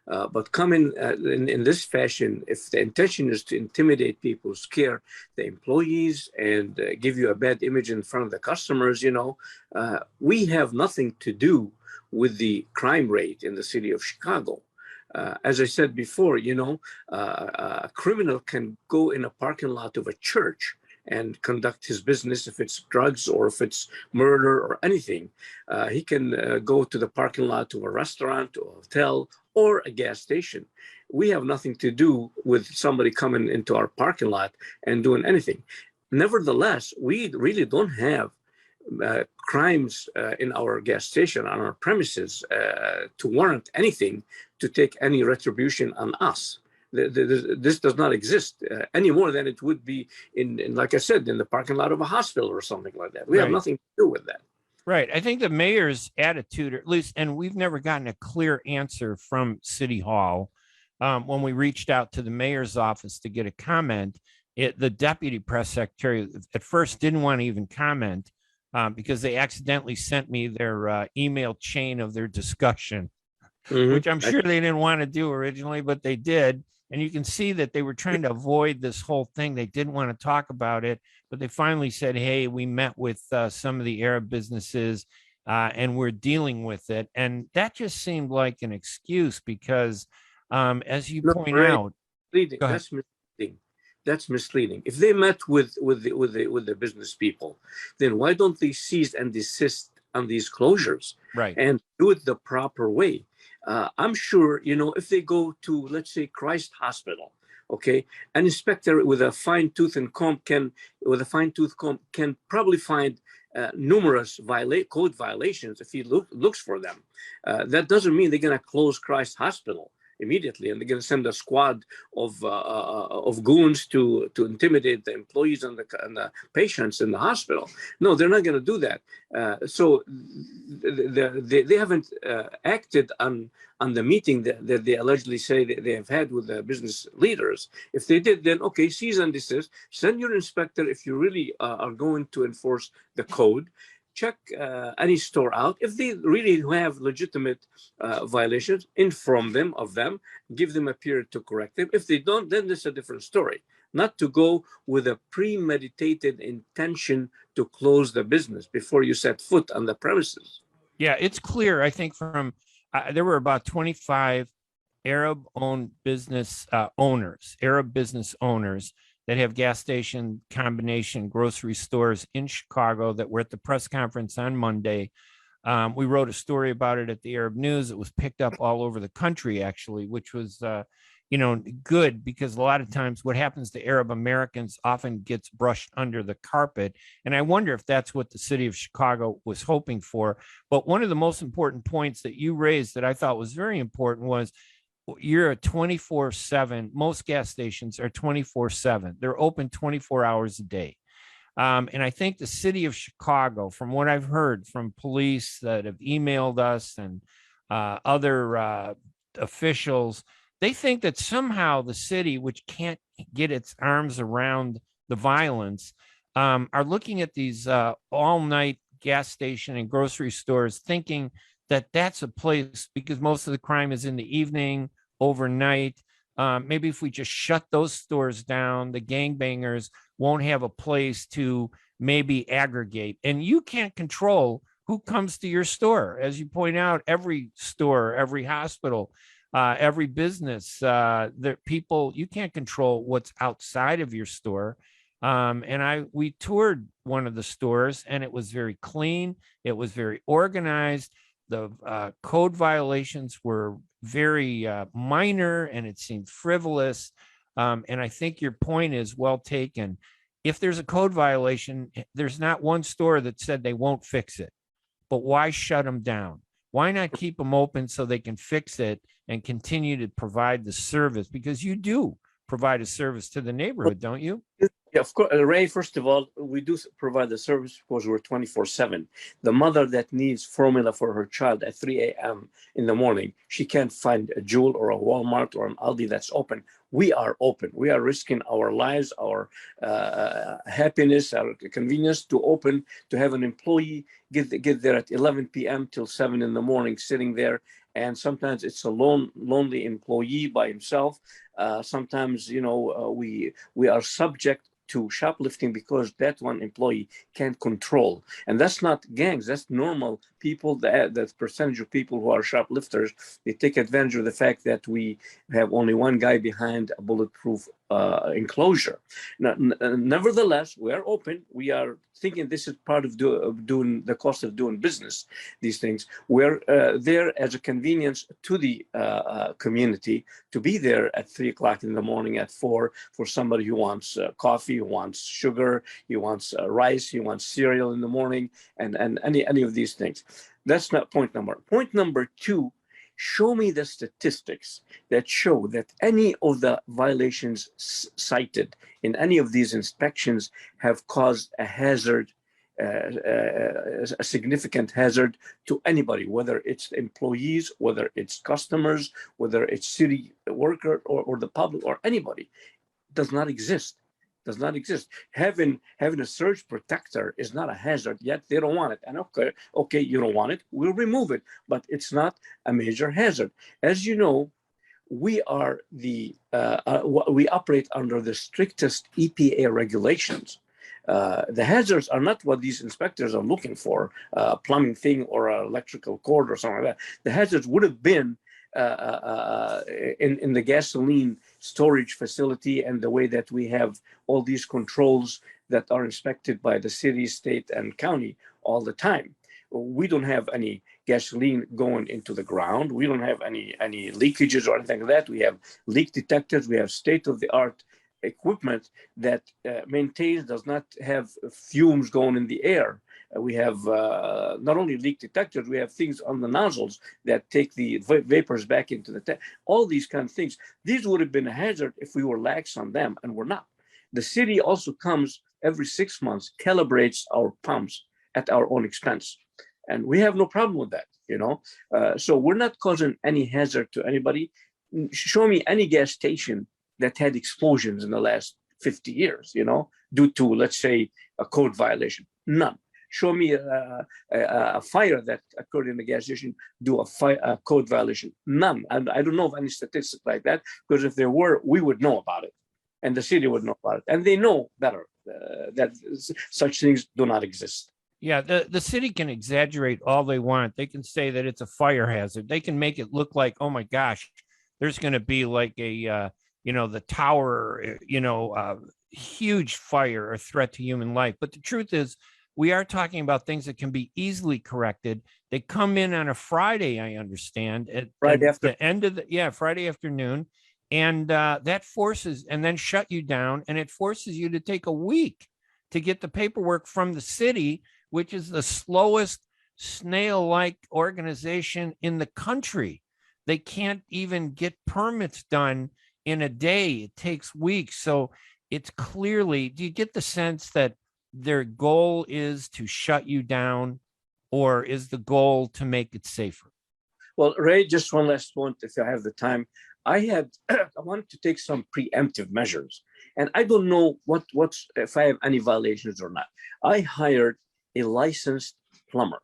but come in this fashion, if the intention is to intimidate people, scare the employees, and give you a bad image in front of the customers, we have nothing to do with the crime rate in the city of Chicago. As I said before, a criminal can go in a parking lot of a church and conduct his business. If it's drugs or if it's murder or anything, he can go to the parking lot of a restaurant or a hotel or a gas station. We have nothing to do with somebody coming into our parking lot and doing anything. Nevertheless, we really don't have crimes in our gas station, on our premises, to warrant anything to take any retribution on us. This does not exist any more than it would be in, like I said, in the parking lot of a hospital or something like that. We have nothing to do with that. Right. I think the mayor's attitude, or at least, and we've never gotten a clear answer from City Hall. When we reached out to the mayor's office to get a comment, the deputy press secretary at first didn't want to even comment because they accidentally sent me their email chain of their discussion, which I'm sure they didn't want to do originally, but they did. And you can see that they were trying to avoid this whole thing. They didn't want to talk about it, but they finally said, hey, we met with some of the Arab businesses and we're dealing with it. And that just seemed like an excuse because, as you point out, that's misleading. That's misleading. If they met with the business people, then why don't they cease and desist on these closures, and do it the proper way? I'm sure, if they go to, let's say, Christ Hospital, okay, an inspector with a fine tooth comb can probably find numerous code violations if he looks for them. That doesn't mean they're going to close Christ Hospital immediately, and they're going to send a squad of goons to intimidate the employees and the patients in the hospital. No, they're not going to do that. So they haven't acted on the meeting that they allegedly say that they have had with the business leaders. If they did, then okay, cease and desist. Send your inspector if you really are going to enforce the code. Check any store out. If they really have legitimate violations, inform them of them, give them a period to correct them. If they don't, then it's a different story. Not to go with a premeditated intention to close the business before you set foot on the premises. Yeah, it's clear, I think, from there were about 25 Arab-owned business owners, Arab business owners that have gas station combination grocery stores in Chicago that were at the press conference on Monday. We wrote a story about it at the Arab News. It was picked up all over the country, actually, which was, good, because a lot of times what happens to Arab Americans often gets brushed under the carpet. And I wonder if that's what the city of Chicago was hoping for. But one of the most important points that you raised that I thought was very important was, you're a 24/7. Most gas stations are 24/7. They're open 24 hours a day. And I think the city of Chicago, from what I've heard from police that have emailed us and other officials, they think that somehow the city, which can't get its arms around the violence, are looking at these all-night gas station and grocery stores thinking that that's a place, because most of the crime is in the evening, overnight. Maybe if we just shut those stores down, the gangbangers won't have a place to maybe aggregate. And you can't control who comes to your store. As you point out, every store, every hospital, every business, people, you can't control what's outside of your store. We toured one of the stores, and it was very clean. It was very organized. The code violations were very minor, and it seemed frivolous. And I think your point is well taken. If there's a code violation, there's not one store that said they won't fix it. But why shut them down? Why not keep them open so they can fix it and continue to provide the service? Because you do provide a service to the neighborhood, don't you? Yeah, of course, Ray, first of all, we do provide the service because we're 24/7. The mother that needs formula for her child at 3 a.m. in the morning, she can't find a Jewel or a Walmart or an Aldi that's open. We are open. We are risking our lives, our happiness, our convenience to open, to have an employee get there at 11 p.m. till 7 in the morning, sitting there. And sometimes it's a lonely employee by himself. Sometimes, we are subject to shoplifting because that one employee can't control. And that's not gangs, that's normal people, that percentage of people who are shoplifters. They take advantage of the fact that we have only one guy behind a bulletproof enclosure. Now, nevertheless, we are open. We are thinking this is part of doing the cost of doing business, these things. We're there as a convenience to the community to be there at 3 o'clock in the morning, at 4, for somebody who wants coffee, who wants sugar, he wants rice, he wants cereal in the morning, and any of these things. That's not point number. Point number 2, show me the statistics that show that any of the violations cited in any of these inspections have caused a hazard, a significant hazard to anybody, whether it's employees, whether it's customers, whether it's city worker or the public or anybody. Does not exist. Does not exist. Having a surge protector is not a hazard, yet they don't want it. And okay, you don't want it, we'll remove it, but it's not a major hazard. As you know, we are we operate under the strictest EPA regulations. The hazards are not what these inspectors are looking for, a plumbing thing or an electrical cord or something like that. The hazards would have been in the gasoline storage facility, and the way that we have all these controls that are inspected by the city, state, and county all the time. We don't have any gasoline going into the ground. We don't have any leakages or anything like that. We have leak detectors. We have state-of-the-art equipment that does not have fumes going in the air. We have not only leak detectors, we have things on the nozzles that take the vapors back into the tank. All these kind of things. These would have been a hazard if we were lax on them, and we're not. The city also comes every 6 months, calibrates our pumps at our own expense. And we have no problem with that, So we're not causing any hazard to anybody. Show me any gas station that had explosions in the last 50 years, due to, let's say, a code violation. None. Show me a fire that occurred in the gas station due a code violation. None. And I don't know of any statistics like that, because if there were, we would know about it. And the city would know about it. And they know better that such things do not exist. Yeah, the city can exaggerate all they want. They can say that it's a fire hazard. They can make it look like, oh my gosh, there's going to be like a, the tower, huge fire or threat to human life. But the truth is, we are talking about things that can be easily corrected. They come in on a Friday, I understand, at the end of Friday afternoon. And that forces, and then shut you down. And it forces you to take a week to get the paperwork from the city, which is the slowest snail-like organization in the country. They can't even get permits done in a day. It takes weeks. So it's clearly, do you get the sense that their goal is to shut you down, or is the goal to make it safer? Well, Ray, just one last point, if I have the time. I wanted to take some preemptive measures, and I don't know if I have any violations or not. I hired a licensed plumber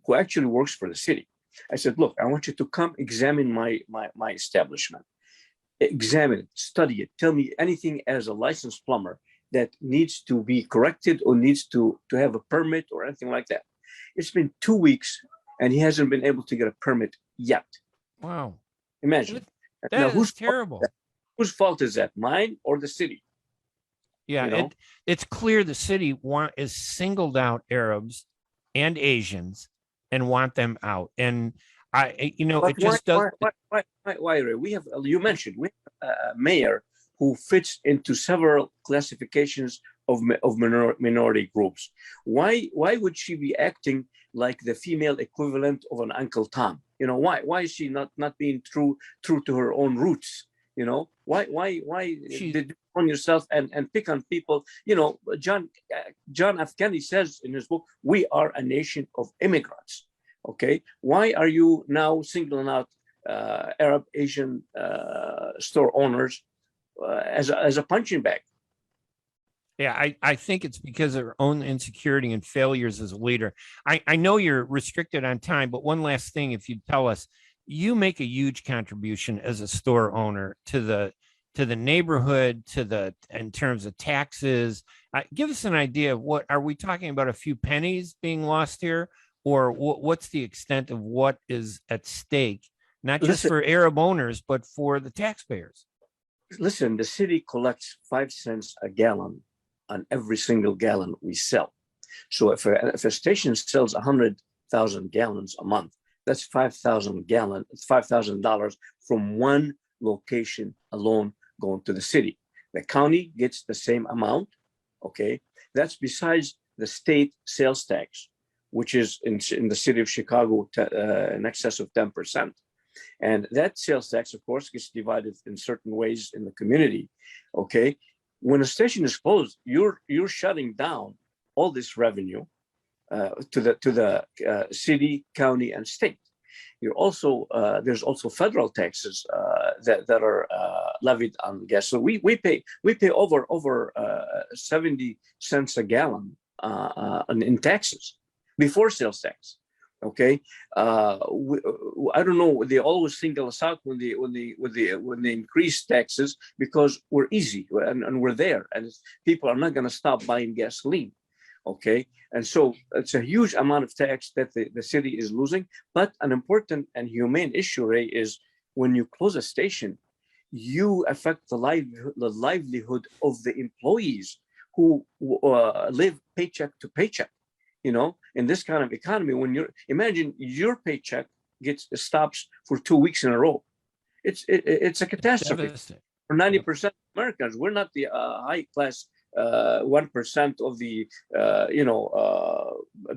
who actually works for the city. I said, look, I want you to come examine my establishment. Examine it, study it, tell me anything as a licensed plumber that needs to be corrected or needs to have a permit or anything like that. It's been 2 weeks and he hasn't been able to get a permit yet. Wow. Imagine. That is terrible. Whose fault is that? Mine or the city? Yeah, it's clear the city is singled out Arabs and Asians and want them out. And it just does. Why, Ray? You mentioned we have a mayor who fits into several classifications of minority groups. Why would she be acting like the female equivalent of an Uncle Tom? Why is she not being true to her own roots? Why did you on yourself and pick on people? John F. Kennedy says in his book, we are a nation of immigrants. Okay, why are you now singling out Arab, Asian store owners as a punching bag? Yeah, I think it's because of her own insecurity and failures as a leader. I know you're restricted on time, but one last thing, if you tell us, you make a huge contribution as a store owner to the neighborhood, in terms of taxes. Give us an idea of are we talking about a few pennies being lost here, or what's the extent of what is at stake, not just for Arab owners, but for the taxpayers? Listen, the city collects 5 cents a gallon on every single gallon we sell. So if a station sells 100,000 gallons a month, that's $5,000 from one location alone going to the city. The county gets the same amount. Okay, that's besides the state sales tax, which is in the city of Chicago in excess of 10%. And that sales tax, of course, gets divided in certain ways in the community. Okay, when a station is closed, you're shutting down all this revenue to the city, county, and state. You're also there's also federal taxes that are levied on gas. So we pay over 70 cents a gallon in taxes before sales tax. Okay, I don't know. They always single us out when they increase taxes because we're easy and we're there, and people are not going to stop buying gasoline. Okay, and so it's a huge amount of tax that the city is losing. But an important and humane issue, Ray, is when you close a station, you affect the livelihood of the employees who live paycheck to paycheck. In this kind of economy, when imagine your paycheck stops for 2 weeks in a row, it's a catastrophe for 90% of Americans. We're not the high class 1% of the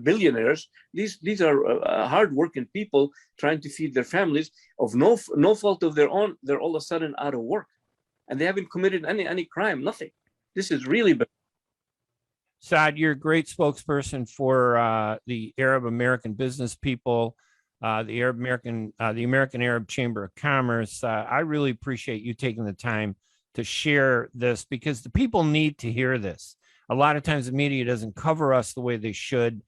billionaires. These are hardworking people trying to feed their families of no fault of their own. They're all of a sudden out of work, and they haven't committed any crime, nothing. This is really bad. Saad, you're a great spokesperson for the Arab American business people, the American Arab Chamber of Commerce. I really appreciate you taking the time to share this, because the people need to hear this. A lot of times the media doesn't cover us the way they should.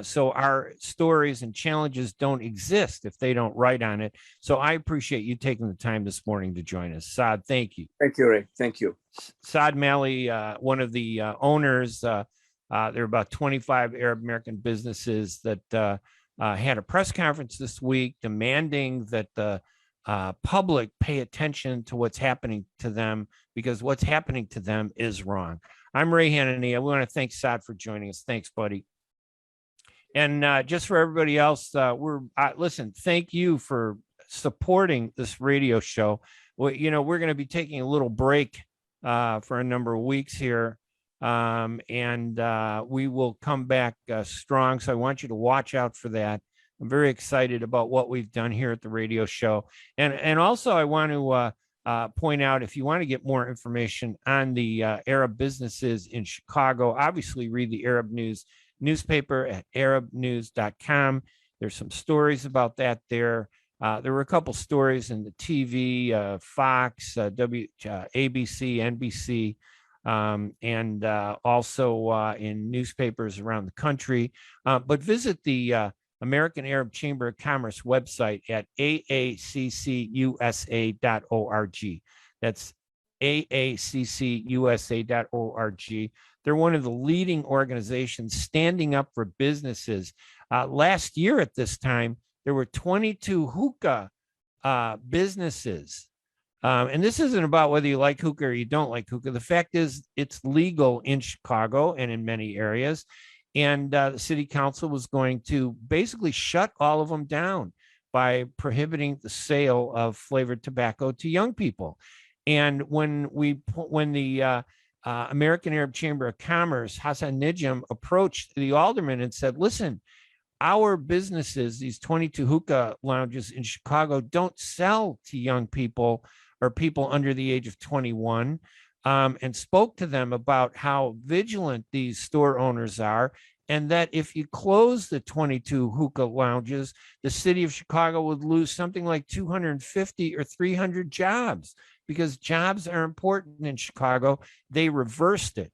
So our stories and challenges don't exist if they don't write on it. So I appreciate you taking the time this morning to join us. Saad, thank you. Thank you, Ray. Thank you. Saad Malley, one of the owners, there are about 25 Arab American businesses that had a press conference this week demanding that the public pay attention to what's happening to them, because what's happening to them is wrong. I'm Ray Hanania. We want to thank Saad for joining us. Thanks, buddy. And just for everybody else, listen, thank you for supporting this radio show. Well, we're going to be taking a little break for a number of weeks here. And we will come back strong. So I want you to watch out for that. I'm very excited about what we've done here at the radio show. And also I want to point out, if you want to get more information on the Arab businesses in Chicago, obviously read the Arab News newspaper at arabnews.com. There's some stories about that there. There were a couple stories in the TV, Fox, ABC, NBC, and also in newspapers around the country. But visit the American Arab Chamber of Commerce website at aaccusa.org. That's aaccusa.org. They're one of the leading organizations standing up for businesses. Last year at this time, there were 22 hookah businesses. And this isn't about whether you like hookah or you don't like hookah. The fact is, it's legal in Chicago and in many areas. And the city council was going to basically shut all of them down by prohibiting the sale of flavored tobacco to young people. And when the American Arab Chamber of Commerce, Hassan Nijem, approached the alderman and said, listen, our businesses, these 22 hookah lounges in Chicago, don't sell to young people or people under the age of 21, and spoke to them about how vigilant these store owners are, and that if you close the 22 hookah lounges, the city of Chicago would lose something like 250 or 300 jobs, because jobs are important in Chicago. They reversed it.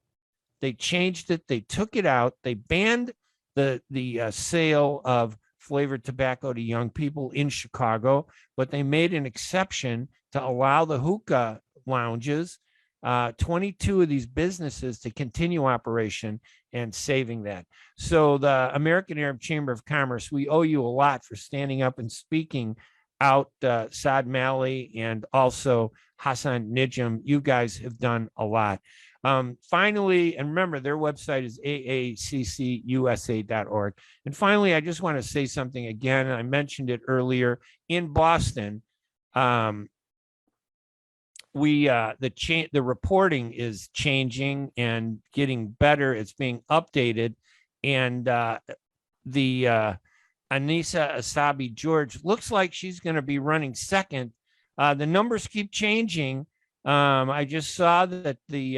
They changed it. They took it out. They banned the sale of flavored tobacco to young people in Chicago, but they made an exception to allow the hookah lounges, 22 of these businesses, to continue operation and saving that. So the American Arab Chamber of Commerce, we owe you a lot for standing up and speaking out. Saad Malley and also Hassan Nijem, you guys have done a lot. Finally, and remember, their website is aaccusa.org. And finally, I just want to say something again. I mentioned it earlier. In Boston, the reporting is changing and getting better. It's being updated, and the Anissa Asabi George looks like she's going to be running second. The numbers keep changing. I just saw that they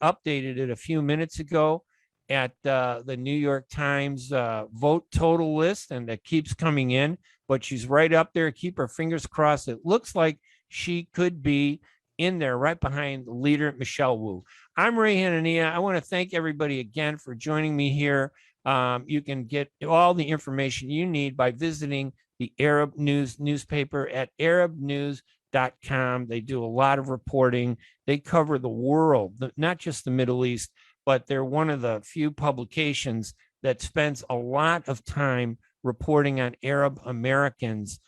updated it a few minutes ago at the New York Times vote total list, and that keeps coming in, but she's right up there. Keep our fingers crossed. It looks like she could be in there right behind the leader, Michelle Wu. I'm Ray Hanania. I want to thank everybody again for joining me here. You can get all the information you need by visiting the Arab News newspaper at arabnews.com. They do a lot of reporting. They cover the world, not just the Middle East, but they're one of the few publications that spends a lot of time reporting on Arab Americans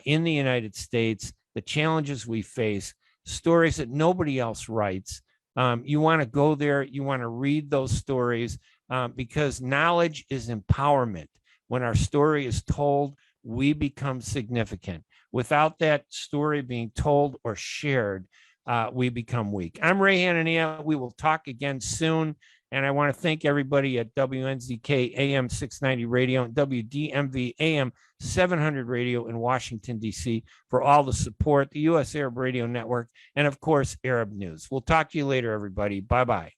in the United States, the challenges we face, stories that nobody else writes. You want to go there. You want to read those stories because knowledge is empowerment. When our story is told, we become significant. Without that story being told or shared, we become weak. I'm Ray Hanania. We will talk again soon. And I want to thank everybody at WNZK AM 690 Radio and WDMV AM 700 Radio in Washington, D.C. for all the support, the U.S. Arab Radio Network, and of course, Arab News. We'll talk to you later, everybody. Bye-bye.